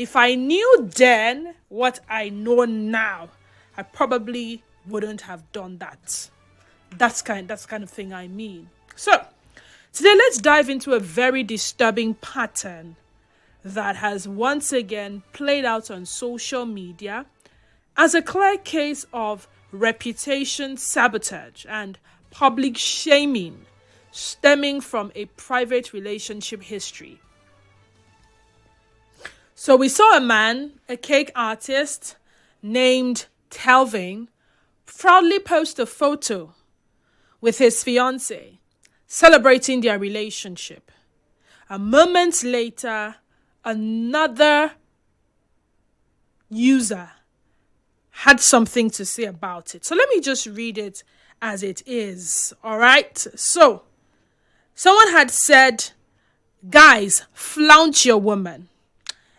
If I knew then what I know now, I probably wouldn't have done that. That's kind of thing I mean. So, today let's dive into a very disturbing pattern that has once again played out on social media as a clear case of reputation sabotage and public shaming stemming from a private relationship history. So we saw a man, a cake artist named Telvin, proudly post a photo with his fiancée celebrating their relationship. A moment later, another user had something to say about it. So let me just read it as it is. All right. So someone had said, guys, flaunt your woman.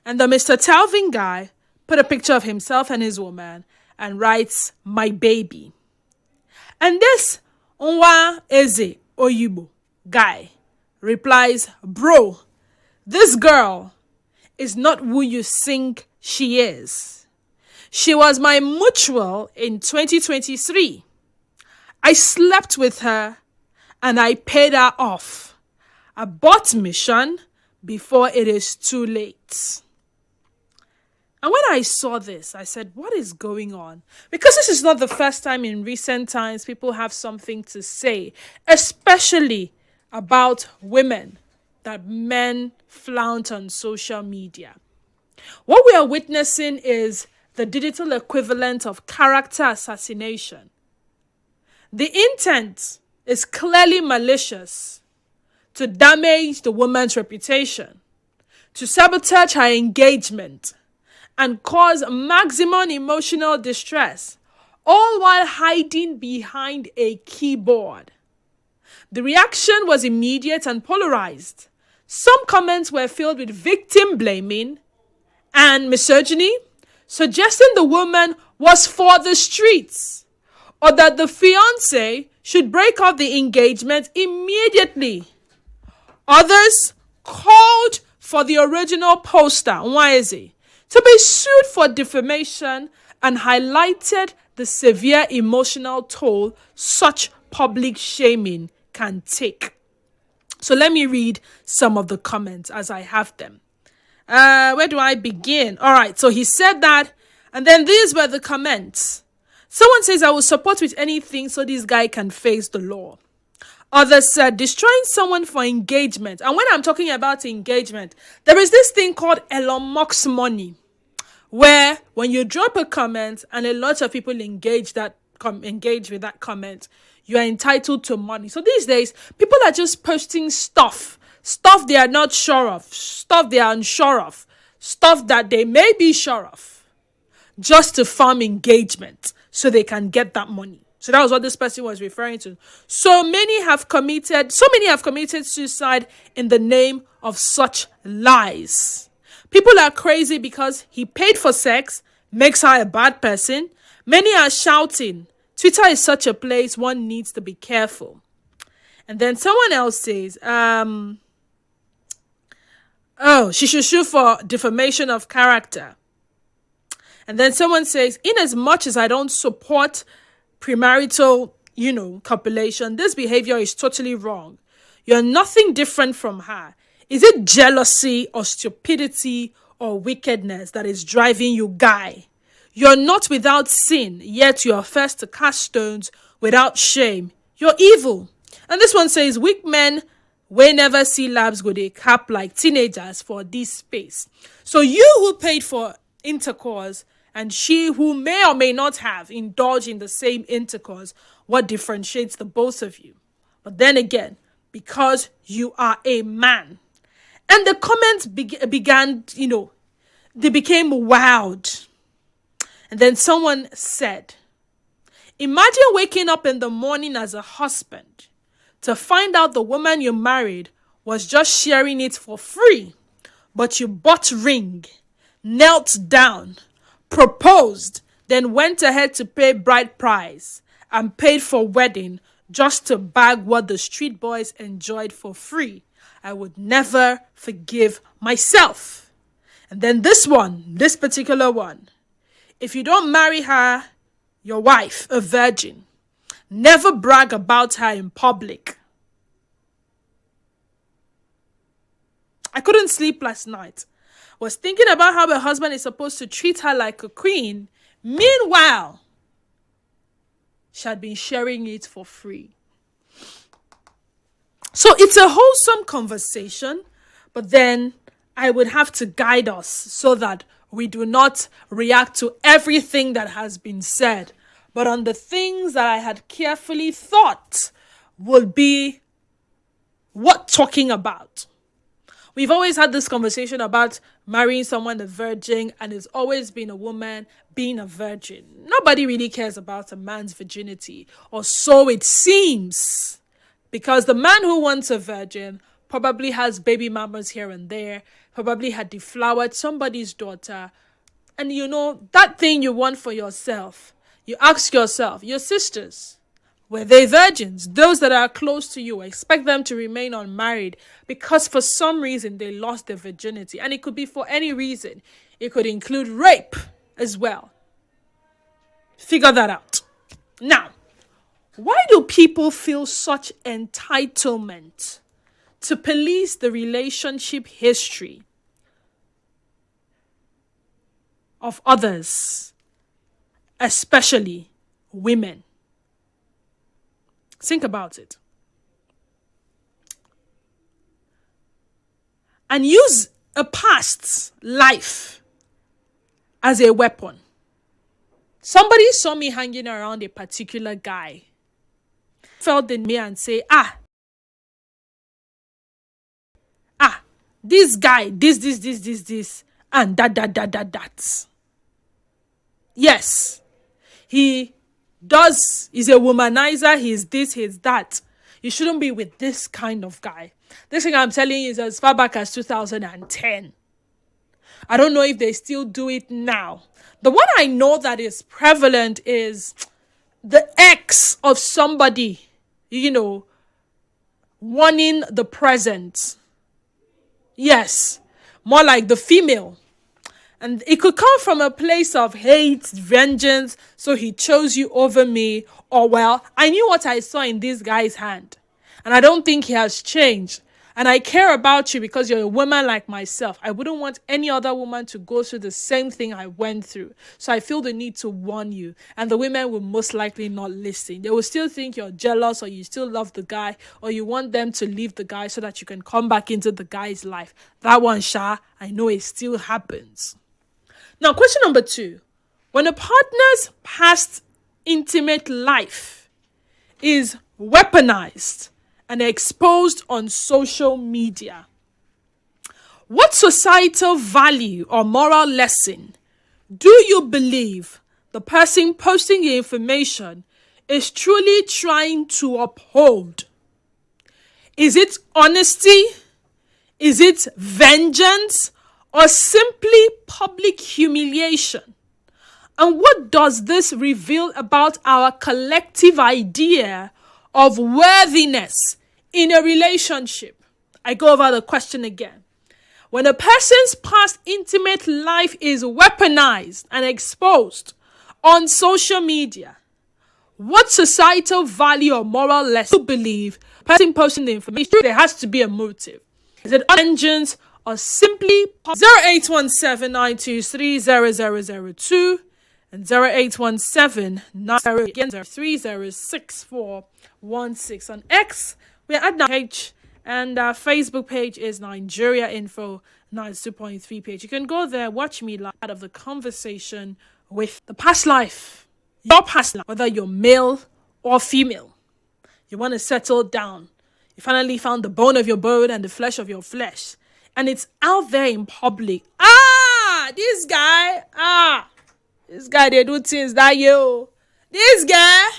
And the Mr. Telvin guy put a picture of himself and his woman and writes, my baby. And this Onwa Eze Oyibo guy replies, bro, this girl is not who you think she is. She was my mutual in 2023. I slept with her and I paid her off. Abort mission before it is too late. And when I saw this, I said, what is going on? Because this is not the first time in recent times people have something to say, especially about women that men flaunt on social media. What we are witnessing is the digital equivalent of character assassination. The intent is clearly malicious to damage the woman's reputation, to sabotage her engagement, and cause maximum emotional distress, all while hiding behind a keyboard. The reaction was immediate and polarized. Some comments were filled with victim blaming and misogyny, suggesting the woman was for the streets or that the fiancé should break off the engagement immediately. Others called for the original poster, Nwaeze, to be sued for defamation and highlighted the severe emotional toll such public shaming can take. So let me read some of the comments as I have them. Where do I begin? All right, so he said that, and then these were the comments. Someone says, I will support with anything so this guy can face the law. Others said, destroying someone for engagement. And when I'm talking about engagement, there is this thing called Elon Musk money, where when you drop a comment and a lot of people engage with that comment, you are entitled to money. So these days, people are just posting stuff they are not sure of, stuff they are unsure of, stuff that they may be sure of, just to farm engagement so they can get that money. So that was what this person was referring to. So many have committed suicide in the name of such lies. People are crazy because he paid for sex, makes her a bad person. Many are shouting, Twitter is such a place, one needs to be careful. And then someone else says, she should sue for defamation of character. And then someone says, in as much as I don't support premarital, copulation, this behavior is totally wrong. You're nothing different from her. Is it jealousy or stupidity or wickedness that is driving you, guy? You're not without sin, yet you are first to cast stones without shame. You're evil. And this one says, weak men will never see labs go they cap like teenagers for this space. So you who paid for intercourse and she who may or may not have indulged in the same intercourse, what differentiates the both of you? But then again, because you are a man. And the comments began, they became wild. And then someone said, imagine waking up in the morning as a husband to find out the woman you married was just sharing it for free, but you bought ring, knelt down, proposed, then went ahead to pay bride price and paid for wedding just to bag what the street boys enjoyed for free. I would never forgive myself. And then this particular one, if you don't marry her, your wife, a virgin, never brag about her in public. I couldn't sleep last night. Was thinking about how her husband is supposed to treat her like a queen. Meanwhile, she had been sharing it for free. So it's a wholesome conversation, but then I would have to guide us so that we do not react to everything that has been said, but on the things that I had carefully thought would be what talking about. We've always had this conversation about marrying someone a virgin, and it's always been a woman being a virgin. Nobody really cares about a man's virginity, or so it seems, because the man who wants a virgin probably has baby mamas here and there, probably had deflowered somebody's daughter. And you know, that thing you want for yourself, you ask yourself, your sisters, were they virgins? Those that are close to you, expect them to remain unmarried because for some reason they lost their virginity. And it could be for any reason. It could include rape as well. Figure that out. Now, why do people feel such entitlement to police the relationship history of others, especially women? Think about it. And use a past life as a weapon. Somebody saw me hanging around a particular guy, felt in me and say, this guy, this, and that. Yes, he's a womanizer, he's this, he's that. You shouldn't be with this kind of guy. This thing I'm telling you is as far back as 2010. I don't know if they still do it now. The one I know that is prevalent is the ex of somebody, wanting the present. Yes, more like the female. And it could come from a place of hate, vengeance, so he chose you over me. Or, well, I knew what I saw in this guy's hand, and I don't think he has changed. And I care about you because you're a woman like myself. I wouldn't want any other woman to go through the same thing I went through. So I feel the need to warn you. And the women will most likely not listen. They will still think you're jealous, or you still love the guy, or you want them to leave the guy so that you can come back into the guy's life. That one, I know it still happens. Now, question number 2. When a partner's past intimate life is weaponized and exposed on social media, what societal value or moral lesson do you believe the person posting the information is truly trying to uphold? Is it honesty? Is it vengeance? Or simply public humiliation? And what does this reveal about our collective idea of worthiness in a relationship? I go over the question again. When a person's past intimate life is weaponized and exposed on social media, what societal value or moral lesson do you believe the person posting the information? There has to be a motive. Is it vengeance? Or simply 0817-923-0002 and 0817-903-6416. On X, we're at H, and our Facebook page is Nigeria Info 92.3 page. You can go there, watch me live out of the conversation with the past life. Your past life, whether you're male or female. You want to settle down. You finally found the bone of your bone and the flesh of your flesh. And it's out there in public. This guy, they do things that this guy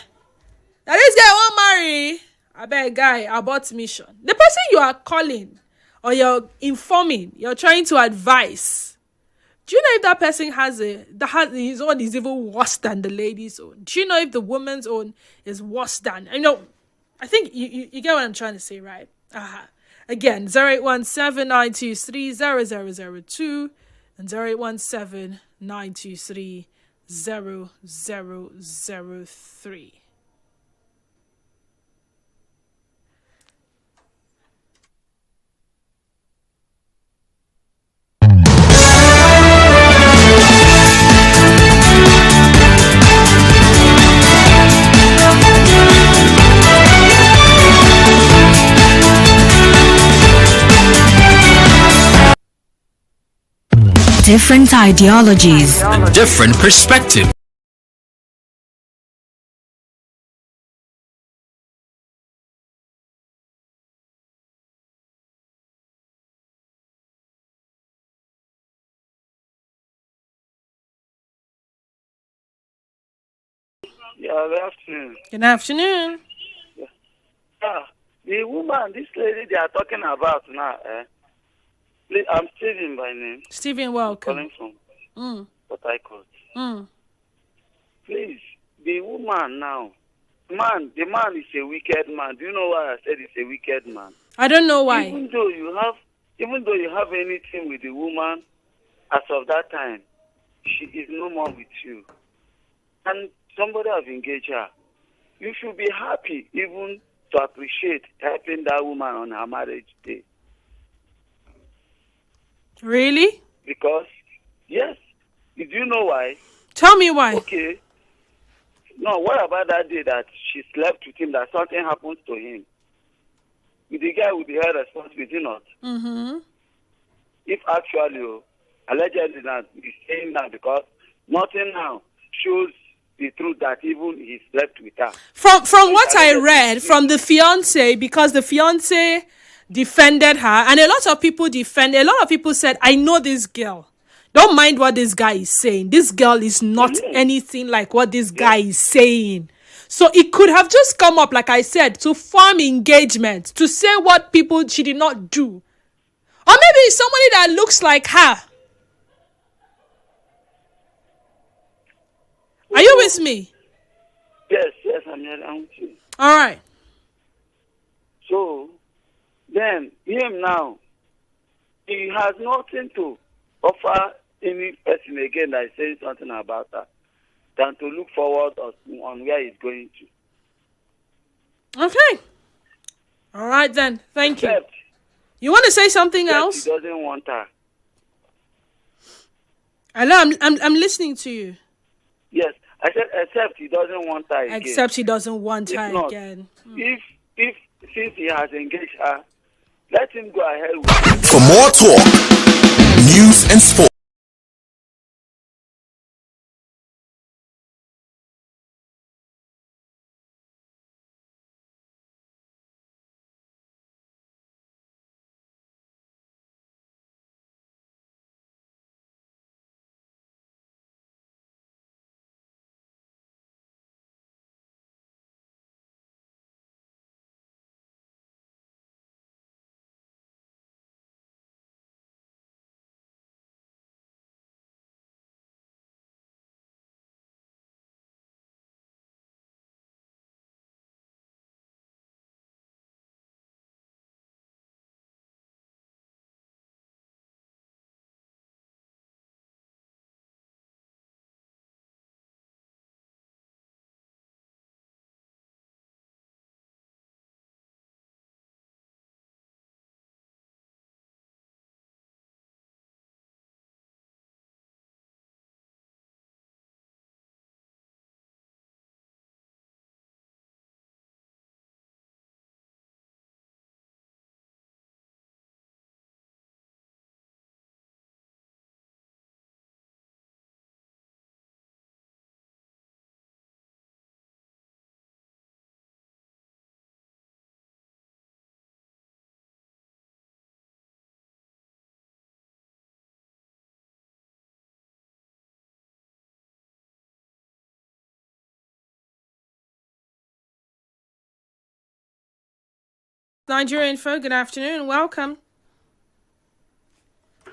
won't marry. I bet guy, abort mission. The person you are calling or you're informing, you're trying to advise. Do you know if that person his own is even worse than the lady's own? Do you know if the woman's own is worse than? I think you get what I'm trying to say, right? Again, 0817-923-0002, and 0817-923-0003. Different ideologies and different perspectives. Yeah, good afternoon. Good afternoon. The woman, this lady they are talking about now, please, I'm Stephen by name. Stephen, welcome. Calling from Mm. Port Harcourt. Mm. Please, the woman now, the man is a wicked man. Do you know why I said he's a wicked man? I don't know why. Even though you have anything with the woman, as of that time, she is no more with you, and somebody have engaged her. You should be happy, even to appreciate helping that woman on her marriage day. Really? Because, yes, do you know why? Tell me why. Okay. No, what about that day that she slept with him, that something happens to him? The guy will be held responsible, not? Mm-hmm. If actually, allegedly, that he's saying that because nothing now shows the truth that even he slept with her. From what I read from the fiance, because the fiance defended her, and a lot of people said, I know this girl. Don't mind what this guy is saying. This girl is not anything like what this guy is saying. So it could have just come up, like I said, to form engagement, to say what she did not do. Or maybe it's somebody that looks like her. Are you with me? Yes, I'm here. I'm with you. All right. So, then, him now, he has nothing to offer any person again that is saying something about her than to look forward on where he's going to. Okay. All right then. Thank you. You want to say something else? He doesn't want her. Hello, I'm listening to you. Yes, I said except he doesn't want her again. Except he doesn't want her again. If since he has engaged her, let him go ahead with it. For more talk, news and sports. Nigeria Info, good afternoon. Welcome.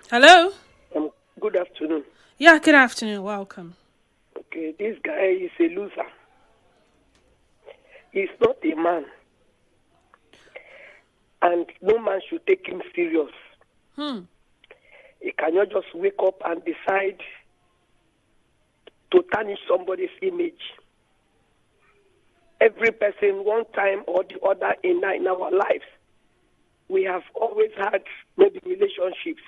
Hello? Good afternoon. Yeah, good afternoon. Welcome. Okay, this guy is a loser. He's not a man. And no man should take him serious. You cannot just wake up and decide to tarnish somebody's image. Every person, one time or the other in our lives, we have always had maybe relationships.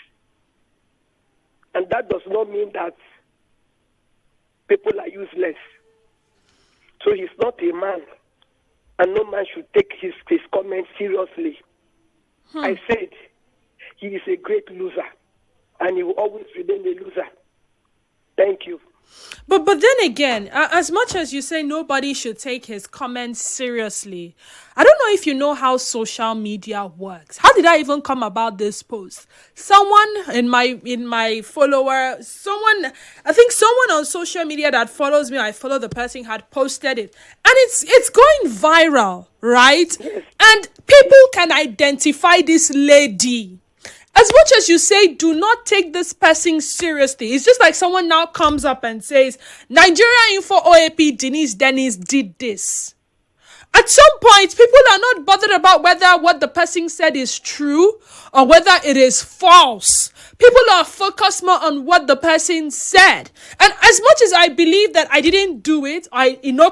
And that does not mean that people are useless. So he's not a man. And no man should take his comments seriously. I said, he is a great loser. And he will always remain a loser. Thank you. But then again, as much as you say nobody should take his comments seriously, I don't know if you know how social media works. How did I even come about this post? Someone in my follower, I think someone on social media that follows me, I follow the person, had posted it. And it's going viral, right? Yes. And people can identify this lady. As much as you say, do not take this person seriously, it's just like someone now comes up and says, Nigeria Info OAP Denise Dennis did this. At some point, people are not bothered about whether what the person said is true or whether it is false. People are focused more on what the person said. And as much as I believe that I didn't do it,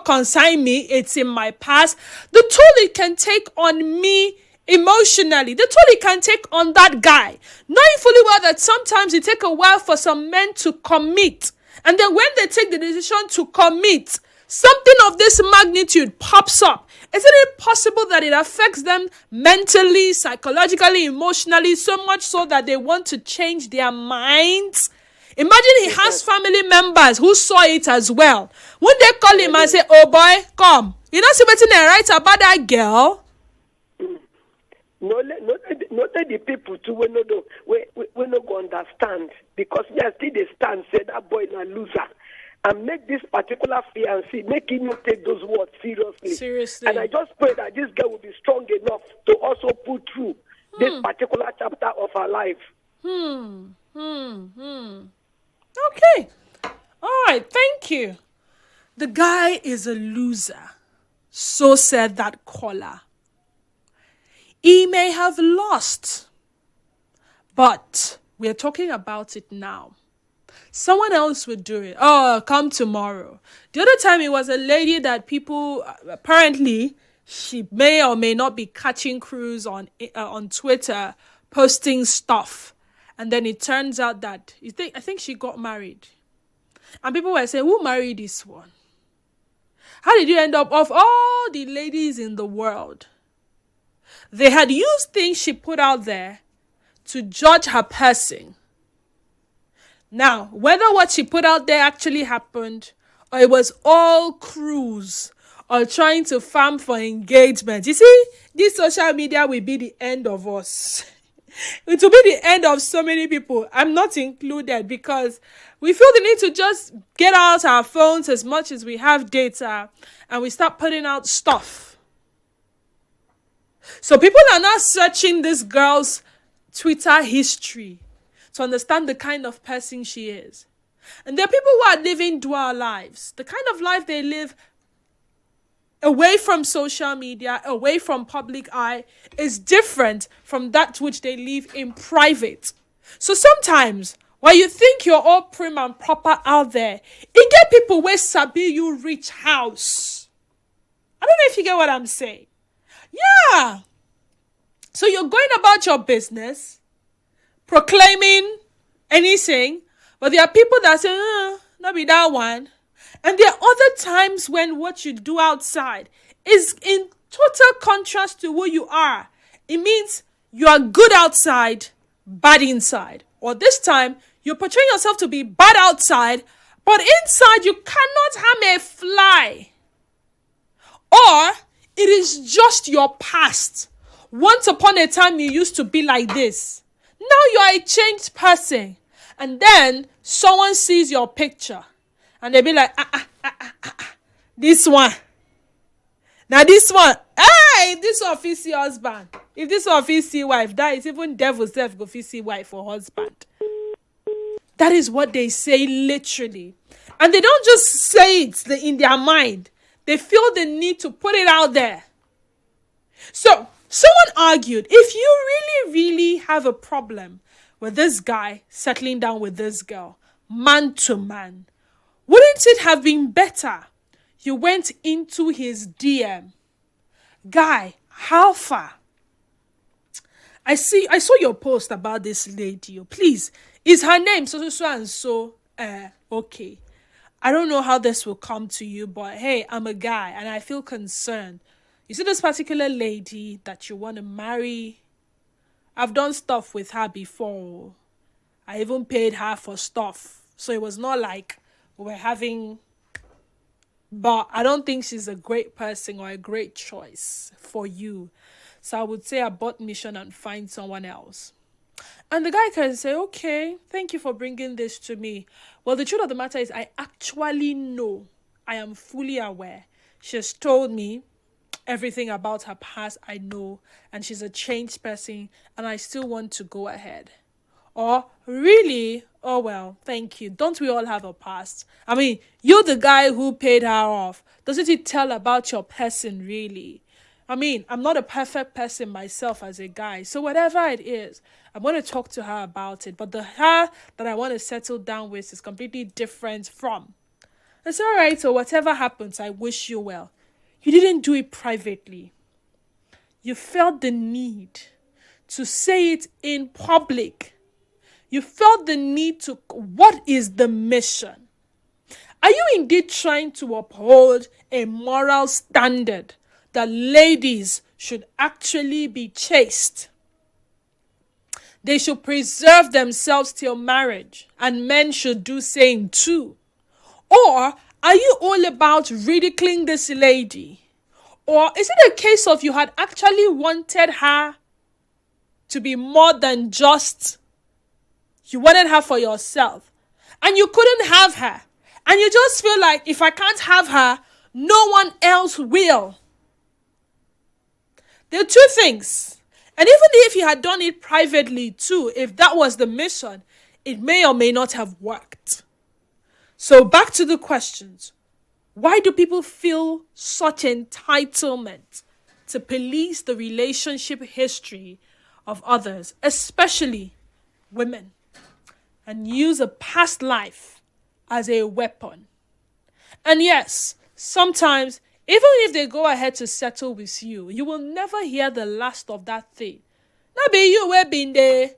consign me, it's in my past, the toll it can take on me emotionally, the toll it can take on that guy, knowing fully well that sometimes it takes a while for some men to commit, and then when they take the decision to commit, something of this magnitude pops up. Isn't it possible that it affects them mentally, psychologically, emotionally, so much so that they want to change their minds? Imagine he has family members who saw it as well. When they call him and say, oh boy, come, you know something they write about that girl? Not the people too we no go understand, because they are still they stand say that boy is a loser, and make this particular fiancé make him take those words seriously. And I just pray that this girl will be strong enough to also pull through this particular chapter of her life. Okay. All right, thank you. The guy is a loser. So said that caller. He may have lost, but we're talking about it now. Someone else would do it. Oh, come tomorrow. The other time it was a lady that people, apparently, she may or may not be catching crews on Twitter, posting stuff. And then it turns out that, I think she got married. And people were saying, who married this one? How did you end up, of all the ladies in the world? They had used things she put out there to judge her person. Now, whether what she put out there actually happened, or it was all cruise, or trying to farm for engagement. You see, this social media will be the end of us. It will be the end of so many people. I'm not included, because we feel the need to just get out our phones as much as we have data, and we start putting out stuff. So people are now searching this girl's Twitter history to understand the kind of person she is. And there are people who are living dual lives. The kind of life they live away from social media, away from public eye, is different from that which they live in private. So sometimes, while you think you're all prim and proper out there, you get people where sabi you reach house. I don't know if you get what I'm saying. Yeah. So you're going about your business, proclaiming anything, but there are people that say, not be that one. And there are other times when what you do outside is in total contrast to who you are. It means you are good outside, bad inside. Or this time, you're portraying yourself to be bad outside, but inside you cannot harm a fly. Or it is just your past. Once upon a time, you used to be like this. Now you are a changed person. And then someone sees your picture and they be like, this one. Now this one, hey, if this one fit see husband. If this one fit see wife, that is even devil self go fit see wife or husband. That is what they say literally. And they don't just say it in their mind. They feel the need to put it out there. So, someone argued, if you really, really have a problem with this guy settling down with this girl, man to man, wouldn't it have been better you went into his DM? Guy, how far? I saw your post about this lady. Please, is her name so and so? Okay. I don't know how this will come to you, but hey, I'm a guy and I feel concerned. You see this particular lady that you want to marry? I've done stuff with her before. I even paid her for stuff. So it was not like we're having... But I don't think she's a great person or a great choice for you. So I would say abort mission and find someone else. And the guy can say, okay, thank you for bringing this to me. Well, the truth of the matter is I actually know. I am fully aware. She has told me everything about her past. I know. And she's a changed person. And I still want to go ahead. Or, really? Oh, well, thank you. Don't we all have a past? I mean, you're the guy who paid her off. Doesn't it tell about your person, really? I mean, I'm not a perfect person myself as a guy. So whatever it is, I'm going to talk to her about it. But the her that I want to settle down with is completely different from. It's all right. So whatever happens, I wish you well. You didn't do it privately. You felt the need to say it in public. You felt the need to... What is the mission? Are you indeed trying to uphold a moral standard that ladies should actually be chaste? They should preserve themselves till marriage, and men should do same too. Or are you all about ridiculing this lady? Or is it a case of you had actually wanted her to be more than just... You wanted her for yourself. And you couldn't have her. And you just feel like if I can't have her, no one else will. There are two things. And even if you had done it privately too, if that was the mission, it may or may not have worked. So back to the questions. Why do people feel such entitlement to police the relationship history of others, especially women, and use a past life as a weapon? And yes, sometimes, even if they go ahead to settle with you, you will never hear the last of that thing. Not be you where been there.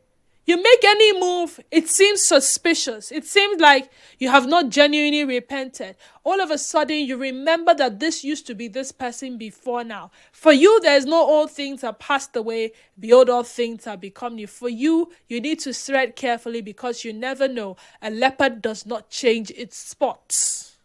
You make any move, it seems suspicious. It seems like you have not genuinely repented. All of a sudden, you remember that this used to be this person before now. For you, there's no old things that passed away. Behold, all things have become new. For you, you need to tread carefully because you never know. A leopard does not change its spots.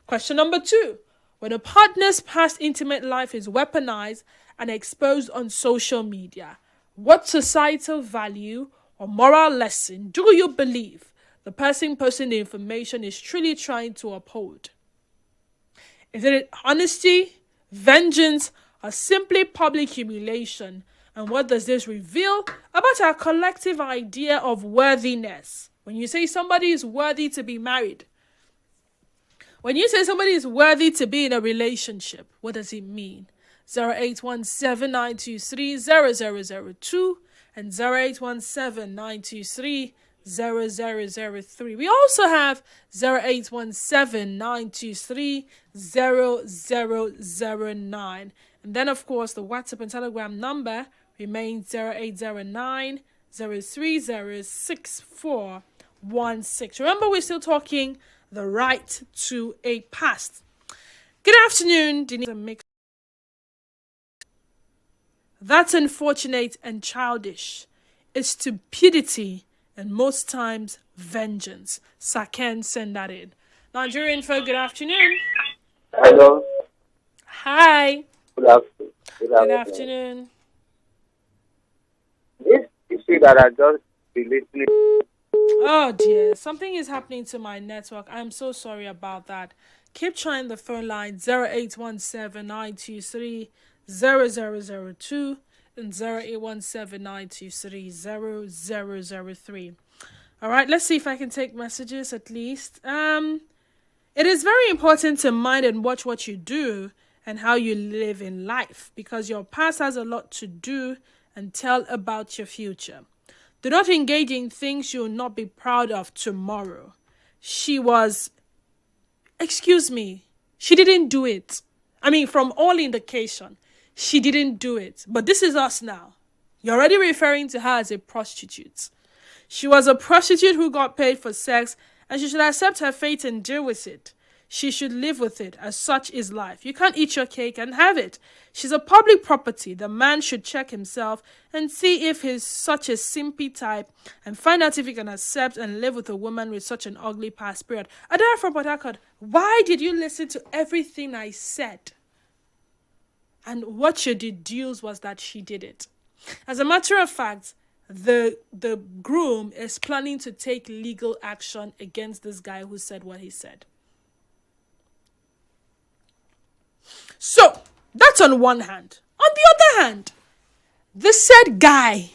Question number 2. When a partner's past intimate life is weaponized and exposed on social media, what societal value or moral lesson do you believe the person posting the information is truly trying to uphold? Is it honesty, vengeance, or simply public humiliation? And what does this reveal about our collective idea of worthiness? When you say somebody is worthy to be married, when you say somebody is worthy to be in a relationship, what does it mean? 0817-923-0002 and 0817-923-0003. We also have 0817-923-0009. And then, of course, the WhatsApp and Telegram number remains 0809-030-6416. Remember, we're still talking the right to a past. Good afternoon, Denise. That's unfortunate and childish. It's stupidity and most times vengeance. Saken, send that in. Nigerian folk, good afternoon. Hello. Hi. Good afternoon. Good afternoon. This issue that I just been listening. Oh dear, something is happening to my network. I'm so sorry about that. Keep trying the phone line 0817-923-0002 and 0817-923-0003. All right, let's see if I can take messages at least. It is very important to mind and watch what you do and how you live in life because your past has a lot to do and tell about your future. Do not engage in things you will not be proud of tomorrow. She didn't do it. I mean, from all indication, she didn't do it. But this is us now. You're already referring to her as a prostitute. She was a prostitute who got paid for sex, and she should accept her fate and deal with it. She should live with it, as such is life. You can't eat your cake and have it. She's a public property. The man should check himself and see if he's such a simpy type and find out if he can accept and live with a woman with such an ugly past period. Adara from Port Harcourt, why did you listen to everything I said? And what you deduced was that she did it. As a matter of fact, the groom is planning to take legal action against this guy who said what he said. So, that's on one hand. On the other hand, the said guy,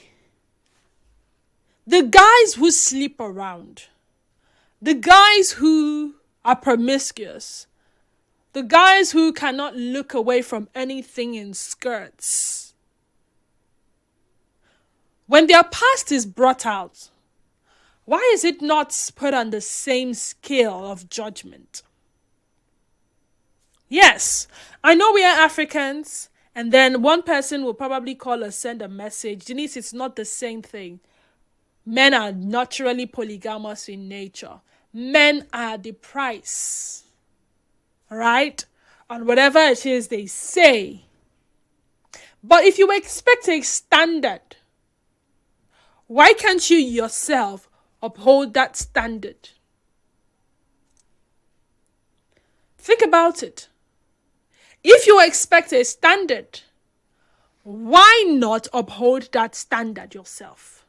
the guys who sleep around, the guys who are promiscuous, the guys who cannot look away from anything in skirts, when their past is brought out, why is it not put on the same scale of judgment? Yes, I know we are Africans, and then one person will probably call or send a message. Denise, it's not the same thing. Men are naturally polygamous in nature. Men are the price, right? On whatever it is they say. But if you expect a standard, why can't you yourself uphold that standard? Think about it. If you expect a standard, why not uphold that standard yourself?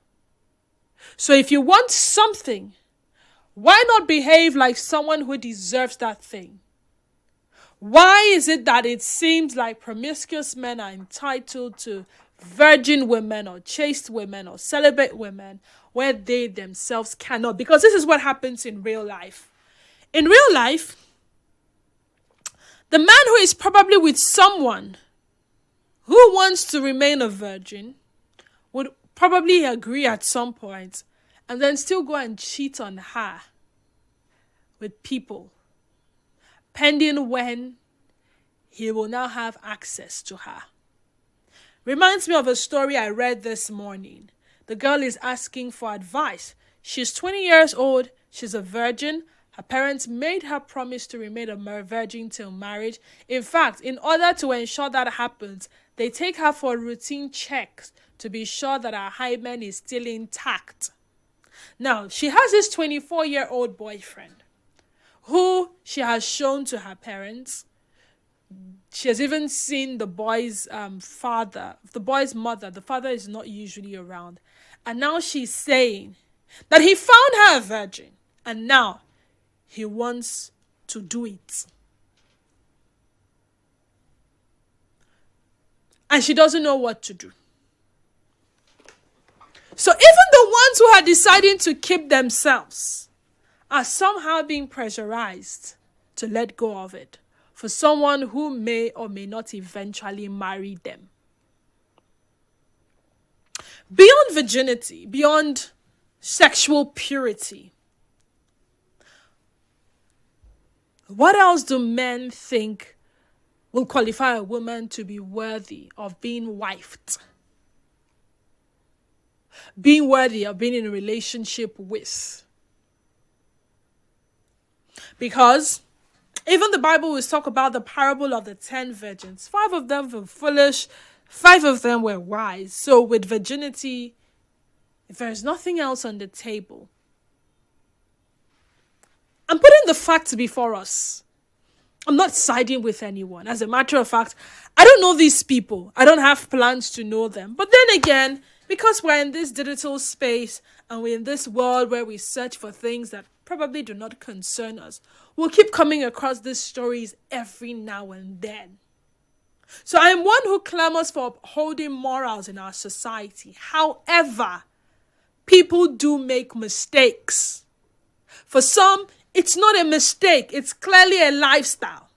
So if you want something, why not behave like someone who deserves that thing? Why is it that it seems like promiscuous men are entitled to virgin women or chaste women or celibate women where they themselves cannot? Because this is what happens in real life. In real life, the man who is probably with someone who wants to remain a virgin would probably agree at some point and then still go and cheat on her with people, pending when he will now have access to her. Reminds me of a story I read this morning. The girl is asking for advice. She's 20 years old. She's a virgin. Her parents made her promise to remain a virgin till marriage. In fact, in order to ensure that happens, they take her for routine checks to be sure that her hymen is still intact. Now, she has this 24-year-old boyfriend who she has shown to her parents. She has even seen the boy's father, the boy's mother. The father is not usually around. And now she's saying that he found her a virgin. And now he wants to do it. And she doesn't know what to do. So even the ones who are deciding to keep themselves are somehow being pressurized to let go of it for someone who may or may not eventually marry them. Beyond virginity, beyond sexual purity, what else do men think will qualify a woman to be worthy of being wifed? Being worthy of being in a relationship with? Because even the Bible will talk about the parable of the 10 virgins. 5 of them were foolish, 5 of them were wise. So with virginity, if there's nothing else on the table, I'm putting the facts before us. I'm not siding with anyone. As a matter of fact, I don't know these people. I don't have plans to know them. But then again, because we're in this digital space and we're in this world where we search for things that probably do not concern us, we'll keep coming across these stories every now and then. So I am one who clamors for upholding morals in our society. However, people do make mistakes. For some, it's not a mistake. It's clearly a lifestyle.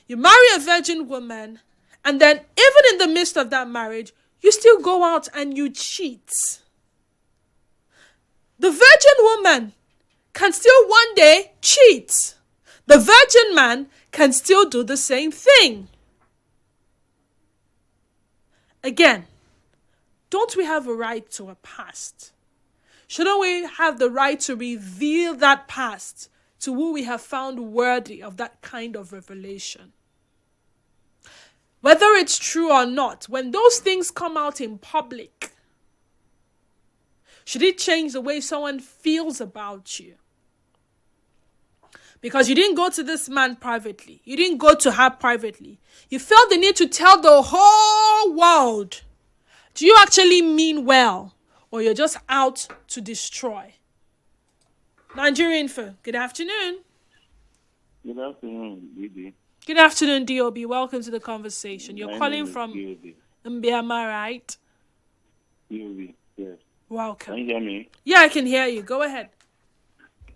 You marry a virgin woman, and then even in the midst of that marriage, you still go out and you cheat. The virgin woman can still one day cheat. The virgin man can still do the same thing. Again, don't we have a right to a past? Shouldn't we have the right to reveal that past to who we have found worthy of that kind of revelation? Whether it's true or not, when those things come out in public, should it change the way someone feels about you? Because you didn't go to this man privately. You didn't go to her privately. You felt the need to tell the whole world. Do you actually mean well? Or you're just out to destroy? Nigerian Info, good afternoon. Good afternoon, Bibi. Good afternoon, DOB. Welcome to the conversation. You're My calling name is from DOB. Mbiama, right? DOB, yes. Welcome. Can you hear me? Yeah, I can hear you. Go ahead.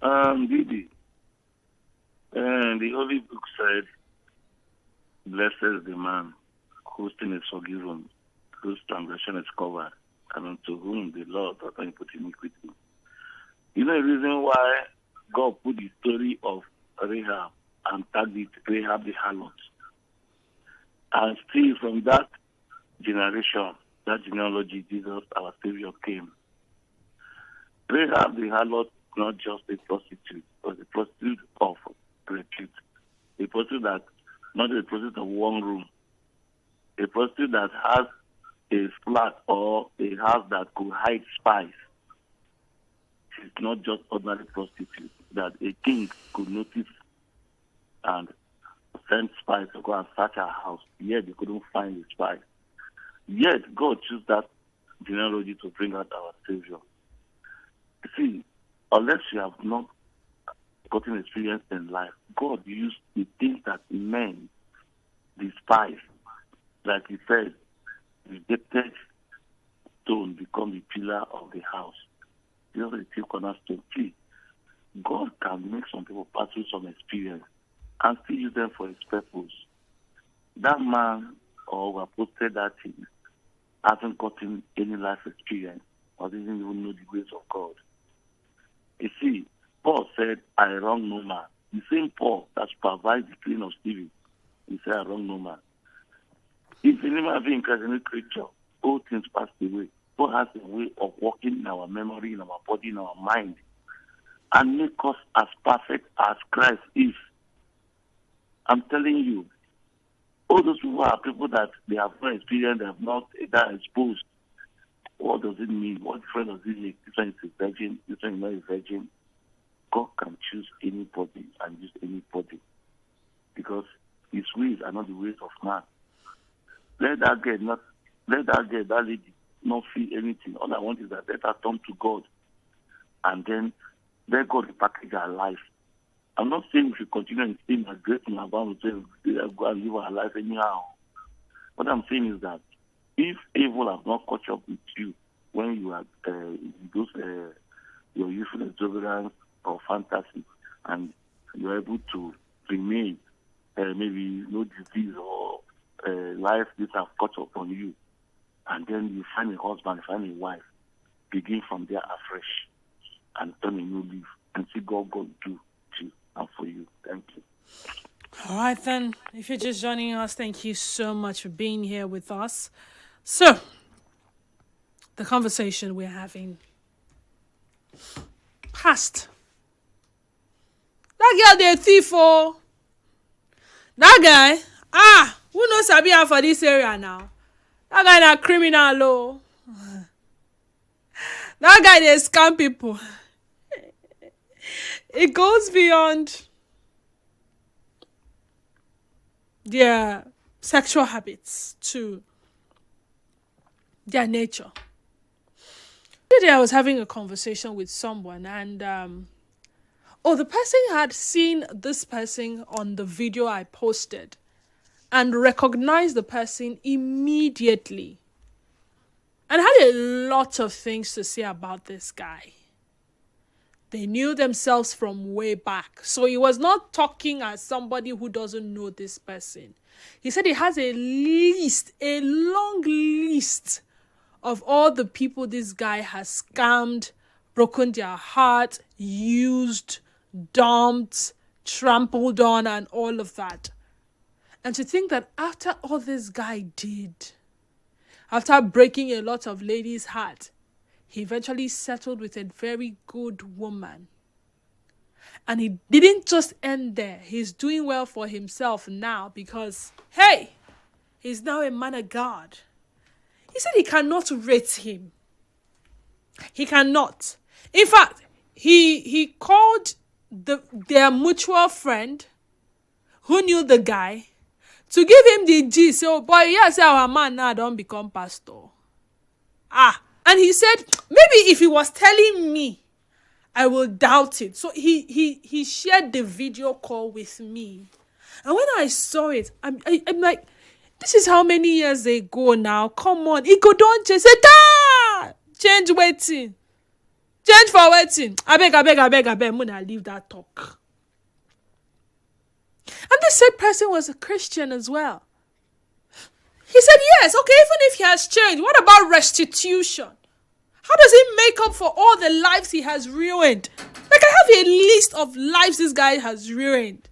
Bibi. The Holy Book said, "Blessed is the man whose sin is forgiven, whose transgression is covered, and unto whom the Lord does not impute iniquity." You know the reason why God put the story of Rahab and tagged it Rahab the harlot? And still from that generation, that genealogy, Jesus, our Savior, came. Rahab the harlot, not just a prostitute, but a prostitute of repute. A prostitute that, not a prostitute of one room. A prostitute that has a flat or a house that could hide spies. She's not just ordinary prostitute that a king could notice and send spies to go and search her house. Yet they couldn't find the spies. Yet God chose that genealogy to bring out our Savior. See, unless you have not gotten experience in life, God used the things that men despise. Like he said, the rejected stone become the pillar of the house. Just the chief cornerstone. See, God can make some people pass through some experience and still use them for his purpose. That man or who posted that thing hasn't gotten any life experience or doesn't even know the ways of God. You see, Paul said, "I wrong no man." The same Paul that supervised the killing of Stephen, he said, "I wrong no man." If any man be in Christ, any creature, all things passed away. God has a way of working in our memory, in our body, in our mind, and make us as perfect as Christ is. I'm telling you, all those people are people that they have no experience, they have not that exposed. What does it mean? What difference does it make? This one is a virgin, this one is not a virgin. God can choose anybody and use anybody because his ways are not the ways of man. Let that lady not feel anything. All I want is that let her turn to God and then let God repackage her life. I'm not saying we should continue in sin and great in our Bible say go and live our life anyhow. What I'm saying is that if evil has not caught up with you when you are your youthful exuberance or fantasy, and you're able to remain maybe no disease or life this have caught up on you, and then you find a husband, find a wife, begin from there afresh and turn a new leaf and see God do to you and for you. Thank you. All right, then. If you're just joining us, thank you so much for being here with us. So, the conversation we're having. Past. That girl, the thief, oh. That guy, who knows Sabia for this area now? That guy na criminal, oh. That guy, they scam people. It goes beyond their sexual habits to their nature. Today I was having a conversation with someone and the person had seen this person on the video I posted and recognized the person immediately and had a lot of things to say about this guy. They knew themselves from way back. So he was not talking as somebody who doesn't know this person. He said he has a long list of all the people this guy has scammed, broken their heart, used, dumped, trampled on, and all of that. And to think that after all this guy did, after breaking a lot of ladies' heart, he eventually settled with a very good woman. And he didn't just end there. He's doing well for himself now because, hey, he's now a man of God. He said he cannot rate him. He cannot. In fact, he called their mutual friend who knew the guy to give him the G. So, boy, yes, our man now don't become pastor. And he said, maybe if he was telling me, I will doubt it. So he shared the video call with me. And when I saw it, I'm like, this is how many years ago now? Come on. He go don't just say, change waiting. Change for waiting. I beg. I'm going to leave that talk. And this said person was a Christian as well. He said, yes, okay, even if he has changed, what about restitution? How does he make up for all the lives he has ruined? Like, I have a list of lives this guy has ruined.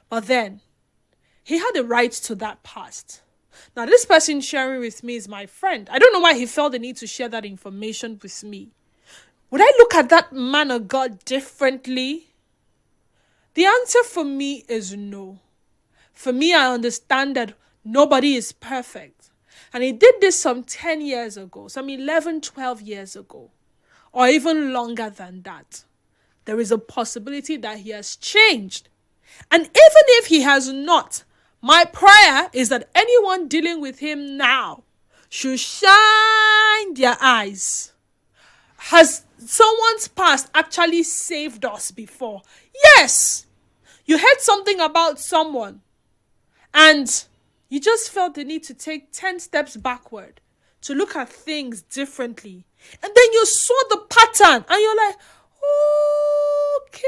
But then, he had a right to that past. Now, this person sharing with me is my friend. I don't know why he felt the need to share that information with me. Would I look at that man of God differently? The answer for me is no. For me, I understand that nobody is perfect. And he did this some 10 years ago, some 11, 12 years ago, or even longer than that. There is a possibility that he has changed. And even if he has not, my prayer is that anyone dealing with him now should shine their eyes. Has someone's past actually saved us before? Yes! You heard something about someone and you just felt the need to take 10 steps backward to look at things differently. And then you saw the pattern and you're like, okay,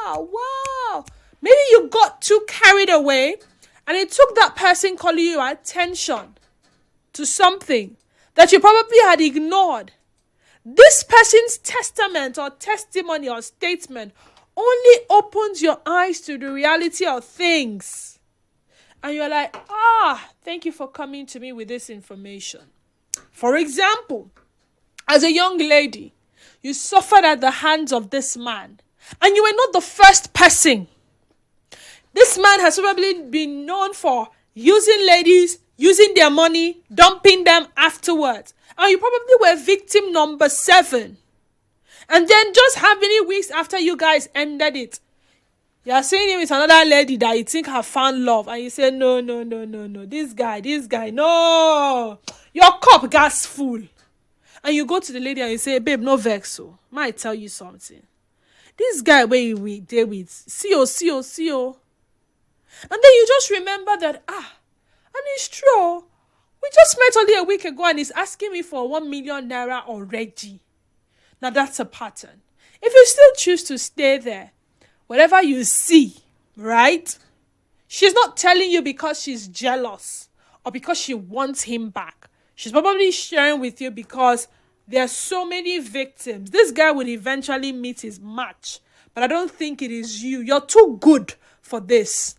wow. Maybe you got too carried away and it took that person calling your attention to something that you probably had ignored. This person's testament or testimony or statement only opens your eyes to the reality of things. And you're like, thank you for coming to me with this information. For example, as a young lady, you suffered at the hands of this man. And you were not the first person. This man has probably been known for using ladies, using their money, dumping them afterwards. And you probably were victim number 7. And then just how many weeks after you guys ended it, you are seeing him with another lady that you think have found love. And you say, no. This guy, no. Your cup gas full. And you go to the lady and you say, babe, no vex. So, might tell you something. This guy where we deal with, see. And then you just remember that, and it's true. We just met only a week ago and he's asking me for 1 million naira already. Now that's a pattern. If you still choose to stay there, whatever you see, right? She's not telling you because she's jealous or because she wants him back. She's probably sharing with you because there are so many victims. This guy would eventually meet his match. But I don't think it is you. You're too good for this.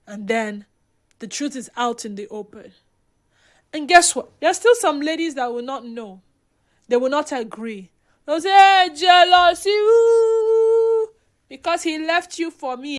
And then the truth is out in the open. And guess what? There are still some ladies that will not know. They will not agree. They'll say, hey, jealousy, ooh, because he left you for me.